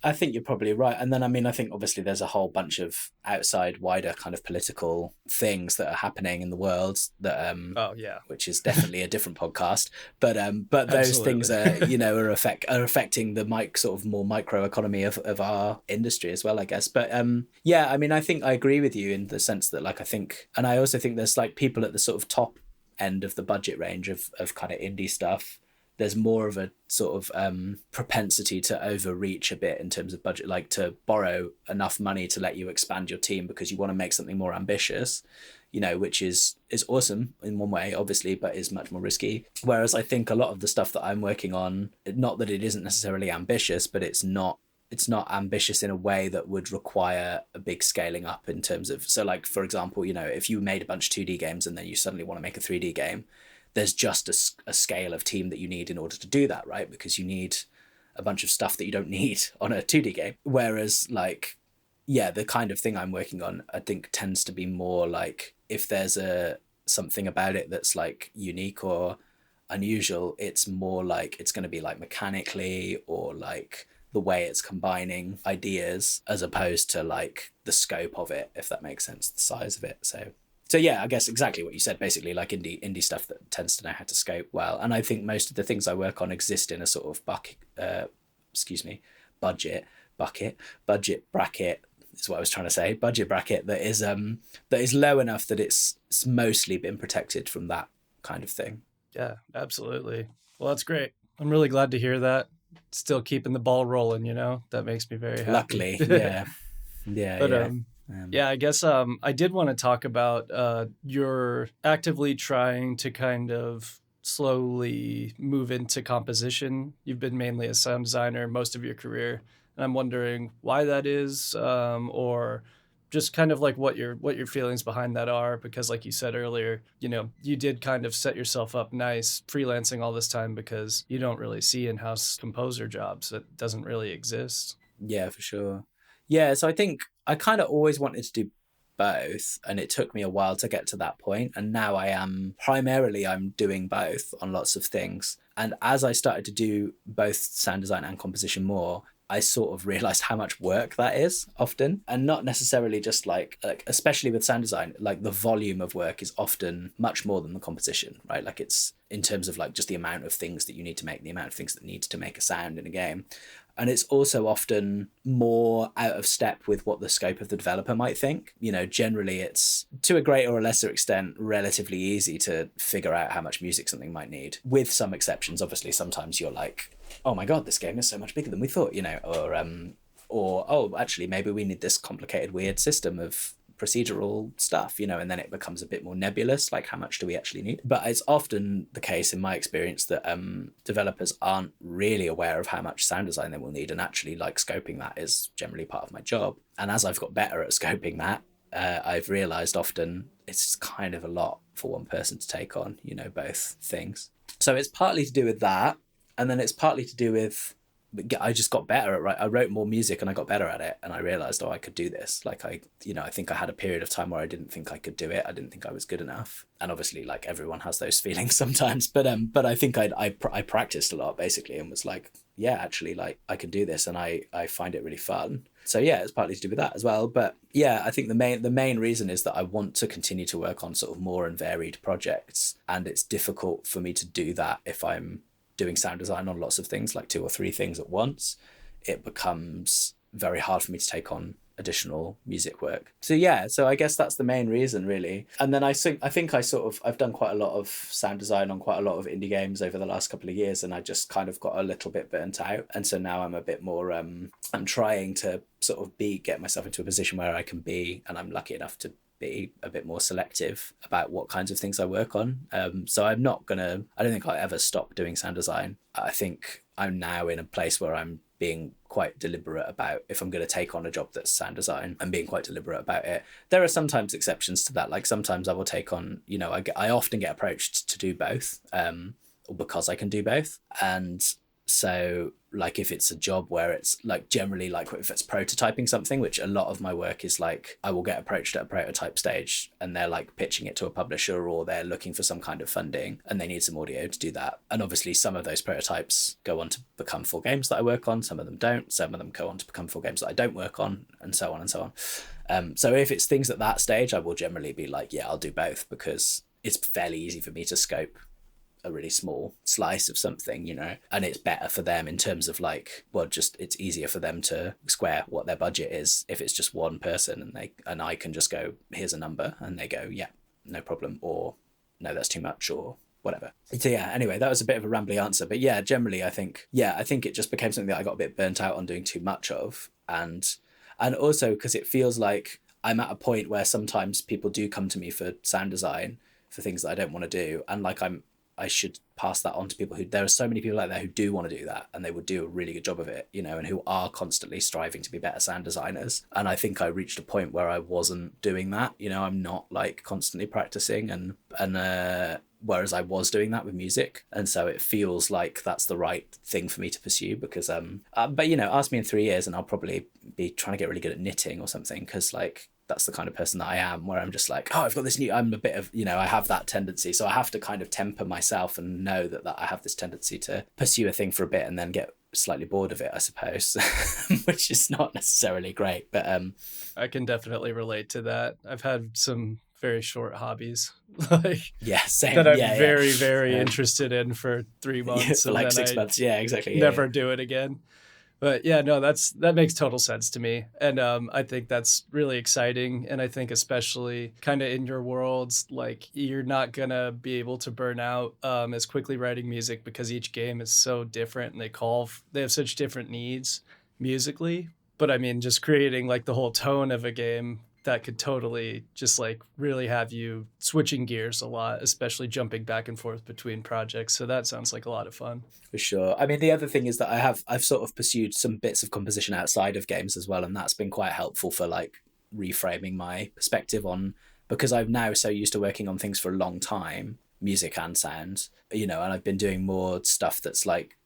I think you're probably right. And then, I mean, I think obviously there's a whole bunch of outside, wider kind of political things that are happening in the world that, which is definitely a different podcast. But those things are, are affecting the sort of more micro economy of our industry as well, I guess. But yeah, I mean, I think I agree with you in the sense that, like, I think, and I also think there's like people at the sort of top end of the budget range of kind of indie stuff. There's more of a sort of propensity to overreach a bit in terms of budget, like to borrow enough money to let you expand your team because you want to make something more ambitious, which is awesome in one way, obviously, but is much more risky. Whereas I think a lot of the stuff that I'm working on, not that it isn't necessarily ambitious, but it's not ambitious in a way that would require a big scaling up in terms of, so like, for example, if you made a bunch of 2D games and then you suddenly want to make a 3D game, there's just a scale of team that you need in order to do that, right? Because you need a bunch of stuff that you don't need on a 2D game. Whereas, like, yeah, the kind of thing I'm working on, I think tends to be more like, if there's something about it that's like unique or unusual, it's more like it's going to be like mechanically or like the way it's combining ideas, as opposed to like the scope of it, if that makes sense, the size of it. So yeah, I guess exactly what you said, basically, like indie stuff that tends to know how to scope well. And I think most of the things I work on exist in a sort of budget bracket is what I was trying to say. Budget bracket that is low enough that it's mostly been protected from that kind of thing. Yeah, absolutely. Well, that's great. I'm really glad to hear that. Still keeping the ball rolling, that makes me very happy. Luckily, yeah. Yeah. But yeah. Yeah, I guess I did want to talk about you're actively trying to kind of slowly move into composition. You've been mainly a sound designer most of your career, and I'm wondering why that is, or just kind of like what your feelings behind that are, because like you said earlier, you did kind of set yourself up nice freelancing all this time because you don't really see in-house composer jobs. It doesn't really exist. Yeah, for sure. Yeah, so I think I kind of always wanted to do both, and it took me a while to get to that point. And now I'm doing both on lots of things. And as I started to do both sound design and composition more, I sort of realized how much work that is often, and not necessarily just like especially with sound design, like the volume of work is often much more than the composition, right? Like it's in terms of like just the amount of things that you need to make, the amount of things that need to make a sound in a game. And it's also often more out of step with what the scope of the developer might think. Generally it's, to a greater or lesser extent, relatively easy to figure out how much music something might need, with some exceptions. Obviously, sometimes you're like, oh my God, this game is so much bigger than we thought, or oh, actually, maybe we need this complicated, weird system of procedural stuff, and then it becomes a bit more nebulous, like how much do we actually need? But it's often the case in my experience that developers aren't really aware of how much sound design they will need, and actually like scoping that is generally part of my job. And as I've got better at scoping that, I've realized often it's kind of a lot for one person to take on, both things. So it's partly to do with that, and then it's partly to do with I just got better at I wrote more music and I got better at it, and I realized, oh, I could do this. Like I think I had a period of time where I didn't think I could do it. I didn't think I was good enough, and obviously like everyone has those feelings sometimes. But I think I practiced a lot basically, and was like, yeah, actually, like I can do this, and I find it really fun. So yeah, it's partly to do with that as well. But yeah, I think the main reason is that I want to continue to work on sort of more and varied projects, and it's difficult for me to do that if I'm doing sound design on lots of things, like 2 or 3 things at once. It becomes very hard for me to take on additional music work. So yeah, so I guess that's the main reason really. And then I think I've done quite a lot of sound design on quite a lot of indie games over the last couple of years, and I just kind of got a little bit burnt out. And so now I'm a bit more I'm trying to sort of get myself into a position where I can be, and I'm lucky enough to be, a bit more selective about what kinds of things I work on. So I don't think I'll ever stop doing sound design. I think I'm now in a place where I'm being quite deliberate about, if I'm going to take on a job that's sound design, I'm being quite deliberate about it. There are sometimes exceptions to that. Like sometimes I will take on, I often get approached to do both, or because I can do both. And so like if it's a job where it's like generally like if it's prototyping something, which a lot of my work is like, I will get approached at a prototype stage and they're like pitching it to a publisher, or they're looking for some kind of funding and they need some audio to do that. And obviously some of those prototypes go on to become full games that I work on, some of them don't, some of them go on to become full games that I don't work on, and so on and so on. So if it's things at that stage, I will generally be like, yeah, I'll do both, because it's fairly easy for me to scope a really small slice of something, and it's better for them in terms of like, well, just it's easier for them to square what their budget is if it's just one person, and I can just go, here's a number, and they go, yeah, no problem, or no, that's too much, or whatever. So yeah, anyway, that was a bit of a rambly answer, but yeah, generally I think it just became something that I got a bit burnt out on doing too much of, and also because it feels like I'm at a point where sometimes people do come to me for sound design for things that I don't want to do, and like I should pass that on to people there are so many people out there who do want to do that, and they would do a really good job of it, and who are constantly striving to be better sound designers. And I think I reached a point where I wasn't doing that, I'm not like constantly practicing, and whereas I was doing that with music. And so it feels like that's the right thing for me to pursue, because but ask me in 3 years and I'll probably be trying to get really good at knitting or something, because like that's the kind of person that I am, where I'm just like, oh, I've got this I'm a bit of, I have that tendency. So I have to kind of temper myself and know that I have this tendency to pursue a thing for a bit and then get slightly bored of it, I suppose, which is not necessarily great. But I can definitely relate to that. I've had some very short hobbies like same that I'm very interested in for 3 months for like 6 months. Yeah, exactly. Never do it again. But yeah, no, that makes total sense to me. And I think that's really exciting. And I think especially kind of in your worlds, like you're not going to be able to burn out as quickly writing music, because each game is so different and they have such different needs musically. But I mean, just creating like the whole tone of a game, that could totally just like really have you switching gears a lot, especially jumping back and forth between projects. So that sounds like a lot of fun. For sure. I mean, the other thing is that I've sort of pursued some bits of composition outside of games as well, and that's been quite helpful for like reframing my perspective on, because I'm now so used to working on things for a long time, music and sound, and I've been doing more stuff that's like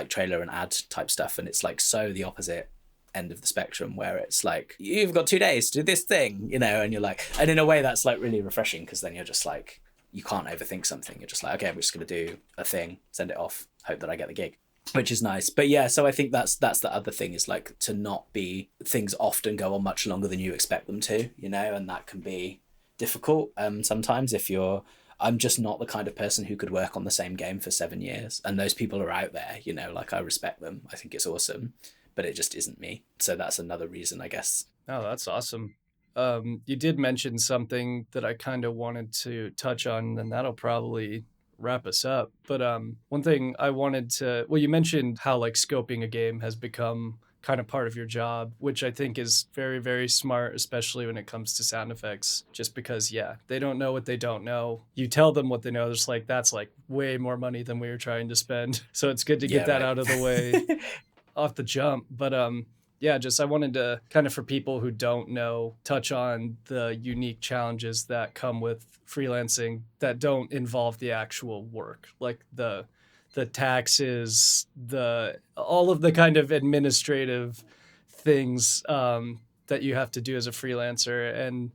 trailer and ad type stuff, and it's like so the opposite end of the spectrum, where it's like, you've got 2 days to do this thing, and you're like, and in a way that's like really refreshing, because then you're just like, you can't overthink something. You're just like, okay, I'm just going to do a thing, send it off, hope that I get the gig, which is nice. But yeah, so I think that's the other thing, is like to not be, things often go on much longer than you expect them to, and that can be difficult sometimes if I'm just not the kind of person who could work on the same game for 7 years, and those people are out there, like I respect them, I think it's awesome, but it just isn't me. So that's another reason, I guess. Oh, that's awesome. You did mention something that I kind of wanted to touch on, and that'll probably wrap us up. But one thing I wanted to, well, you mentioned how like scoping a game has become kind of part of your job, which I think is very, very smart, especially when it comes to sound effects, just because, yeah, they don't know what they don't know. You tell them what they know, it's like, that's like way more money than we were trying to spend. So it's good to get that out of the way off the jump. But yeah, just I wanted to kind of, for people who don't know, touch on the unique challenges that come with freelancing that don't involve the actual work, like the the taxes, all of the kind of administrative things that you have to do as a freelancer. And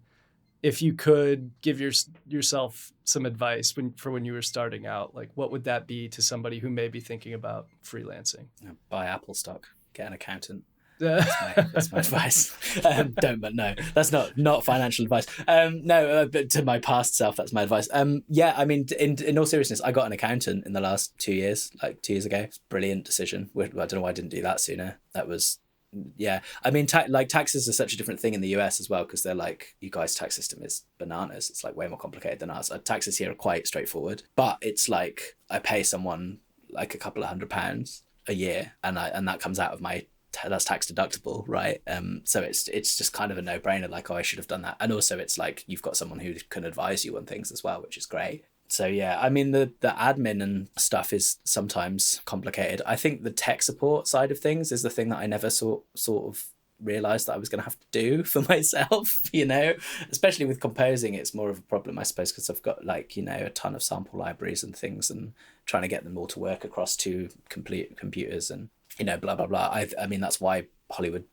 if you could give yourself some advice when you were starting out, like what would that be to somebody who may be thinking about freelancing? Buy Apple stock, get an accountant. Uh, That's my advice. Don't, but no, that's not financial advice. But to my past self, that's my advice. Yeah, I mean, in all seriousness, I got an accountant in the last 2 years, like 2 years ago. It's a brilliant decision. I don't know why I didn't do that sooner. That was, yeah. I mean, taxes are such a different thing in the US as well, because they're like, you guys' tax system is bananas. It's like way more complicated than ours. Taxes here are quite straightforward, but it's like I pay someone like a couple of £100 a year, and that comes out of that's tax deductible, right? So it's just kind of a no-brainer, like, oh, I should have done that. And also it's like you've got someone who can advise you on things as well, which is great. So yeah, I mean, the admin and stuff is sometimes complicated. I think the tech support side of things is the thing that I never sort of realized that I was going to have to do for myself, especially with composing. It's more of a problem, I suppose, because I've got like, a ton of sample libraries and things, and trying to get them all to work across two complete computers and blah blah blah. I mean, that's why Hollywood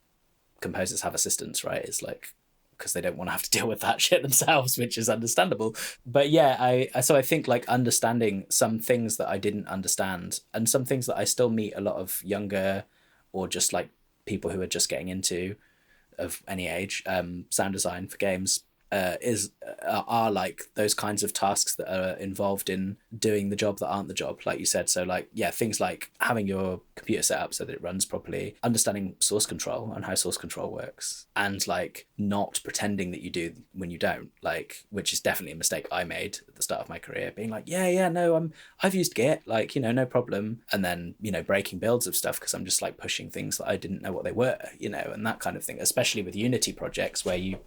composers have assistants, right? It's like because they don't want to have to deal with that shit themselves, which is understandable. But yeah, I think like understanding some things that I didn't understand, and some things that I still meet a lot of younger or just like people who are just getting into, of any age, sound design for games, are like those kinds of tasks that are involved in doing the job that aren't the job, like you said. So like, yeah, things like having your computer set up so that it runs properly, understanding source control and how source control works, and like not pretending that you do when you don't, like, which is definitely a mistake I made at the start of my career, being like, I've used Git, like, no problem, and then breaking builds of stuff because I'm just like pushing things that I didn't know what they were, and that kind of thing, especially with Unity projects where you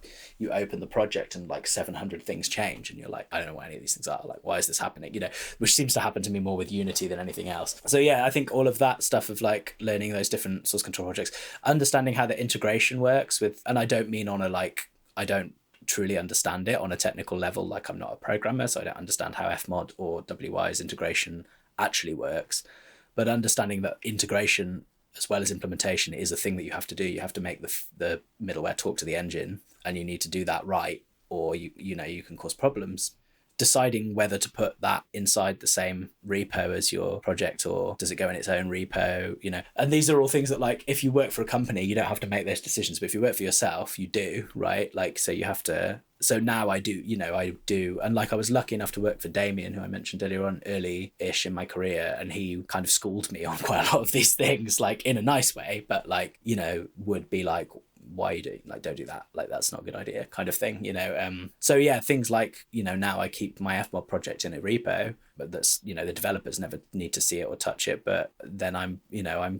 open the project and like 700 things change and you're like, I don't know what any of these things are, like, why is this happening, which seems to happen to me more with Unity than anything else. So yeah, I think all of that stuff of like learning those different source control projects, understanding how the integration works with, and I don't mean on a like, I don't truly understand it on a technical level, like I'm not a programmer, so I don't understand how Fmod or WY's integration actually works, but understanding that integration as well as implementation is a thing that you have to do. You have to make the middleware talk to the engine, and you need to do that right, or you can cause problems. Deciding whether to put that inside the same repo as your project, or does it go in its own repo, and these are all things that, like, if you work for a company, you don't have to make those decisions, but if you work for yourself, you do, right? Like, so you have to. So now I do, and like I was lucky enough to work for Damien, who I mentioned earlier on, early-ish in my career, and he kind of schooled me on quite a lot of these things, like in a nice way, but like, would be like, why are you doing, like, don't do that, like, that's not a good idea, kind of thing, so yeah, things like, now I keep my Fmod project in a repo, but that's, the developers never need to see it or touch it, but then I'm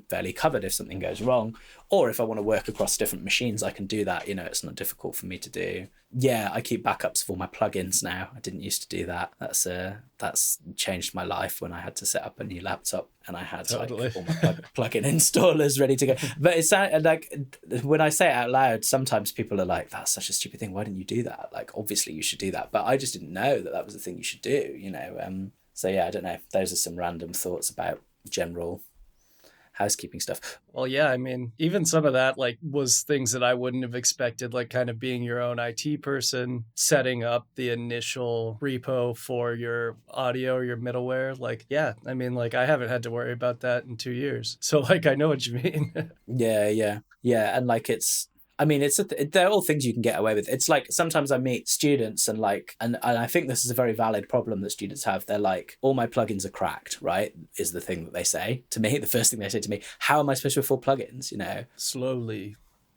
fairly covered if something goes wrong, or if I want to work across different machines, I can do that. It's not difficult for me to do. Yeah, I keep backups of all my plugins now. I didn't used to do that. That's changed my life when I had to set up a new laptop and I had totally. Like all my plugin installers ready to go. But it's like, when I say it out loud, sometimes people are like, that's such a stupid thing, why didn't you do that? Like, obviously you should do that, but I just didn't know that was the thing you should do. So yeah, I don't know. Those are some random thoughts about general housekeeping stuff. Well, yeah, I mean, even some of that like was things that I wouldn't have expected, like kind of being your own IT person, setting up the initial repo for your audio or your middleware. Like, yeah, I mean, like I haven't had to worry about that in 2 years. So like, I know what you mean. Yeah. And like, they're all things you can get away with. It's like sometimes I meet students and like, and I think this is a very valid problem that students have. They're like, all my plugins are cracked, right? Is the thing that they say to me. The first thing they say to me, how am I supposed to afford plugins?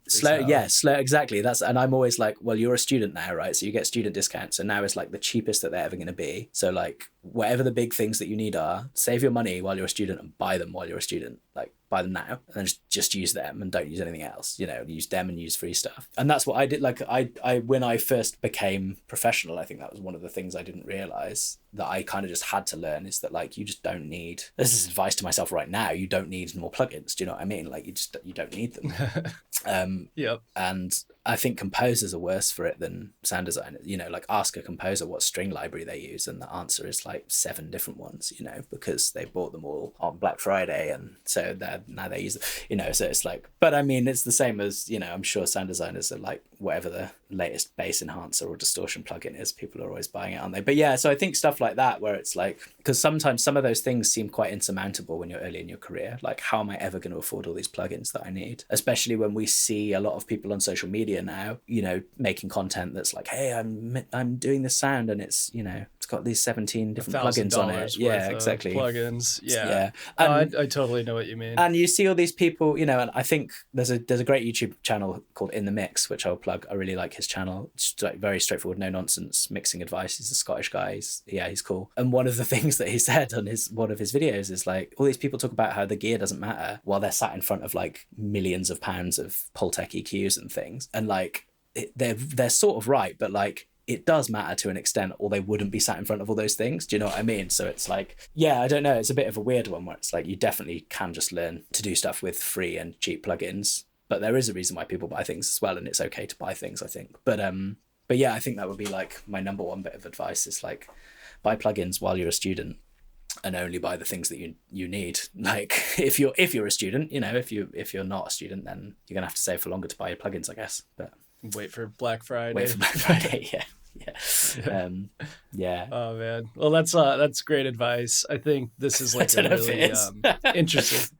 Slow, exactly. And I'm always like, well, you're a student now, right? So you get student discounts. So now it's like the cheapest that they're ever going to be. So like, whatever the big things that you need are, save your money while you're a student and buy them while you're a student. Like, buy them now and then just use them and don't use anything else. Use them and use free stuff. And that's what I did. Like, I when I first became professional, I think that was one of the things I didn't realize that I kind of just had to learn, is that like, you just don't need, this is advice to myself right now, you don't need more plugins. Do you know what I mean? Like, you don't need them. Yep. And I think composers are worse for it than sound designers. You know, like ask a composer what string library they use, and the answer is like 7 different ones, you know, because they bought them all on Black Friday, and so now they use it, you know. So it's like, but I mean, it's the same as, you know, I'm sure sound designers are like, whatever the latest bass enhancer or distortion plugin is, people are always buying it, aren't they? But yeah, so I think stuff like that, where it's like, because sometimes some of those things seem quite insurmountable when you're early in your career. Like, how am I ever going to afford all these plugins that I need? Especially when we see a lot of people on social media now, you know, making content that's like, hey, I'm doing this sound, and it's, you know, it's got these 17 different plugins on it. Yeah, exactly. Plugins. Yeah. And, I totally know what you mean. And you see all these people, you know, and I think there's a great YouTube channel called In the Mix, which I'll plug. I really like his channel. It's like very straightforward, no nonsense mixing advice. He's a Scottish guy. He's cool. And one of the things that he said on one of his videos is like, all these people talk about how the gear doesn't matter while they're sat in front of like millions of pounds of Pultec EQs and things. And like, they're sort of right, but like, it does matter to an extent, or they wouldn't be sat in front of all those things. Do you know what I mean? So it's like, yeah, I don't know. It's a bit of a weird one where it's like, you definitely can just learn to do stuff with free and cheap plugins, but there is a reason why people buy things as well, and it's okay to buy things, I think. But yeah, I think that would be like my number one bit of advice is like, buy plugins while you're a student, and only buy the things that you need. Like if you're a student, you know, if you're not a student, then you're gonna have to save for longer to buy your plugins, I guess. But wait for Black Friday. Yeah. Yeah. Oh man. Well, that's great advice. I think this is like a really interesting.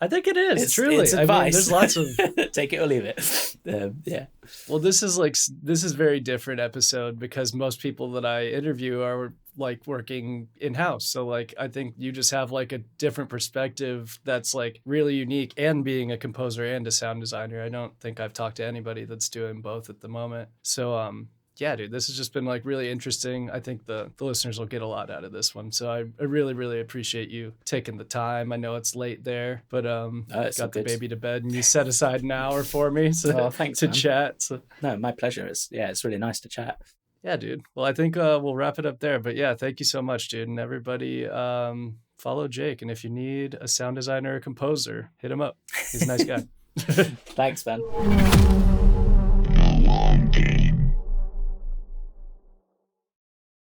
I think it is. Truly, it's advice. I mean, there's lots of take it or leave it. Yeah. Well, this is very different episode because most people that I interview are like working in-house. So like, I think you just have like a different perspective that's like really unique, and being a composer and a sound designer. I don't think I've talked to anybody that's doing both at the moment. So, yeah, dude, this has just been like really interesting. I think the listeners will get a lot out of this one. So I really, really appreciate you taking the time. I know it's late there, but got the baby to bed and you set aside an hour for me thanks, to man. Chat. So. No, my pleasure. It's really nice to chat. Yeah, dude. Well, I think we'll wrap it up there. But yeah, thank you so much, dude. And everybody follow Jake. And if you need a sound designer or composer, hit him up. He's a nice guy. Thanks, man.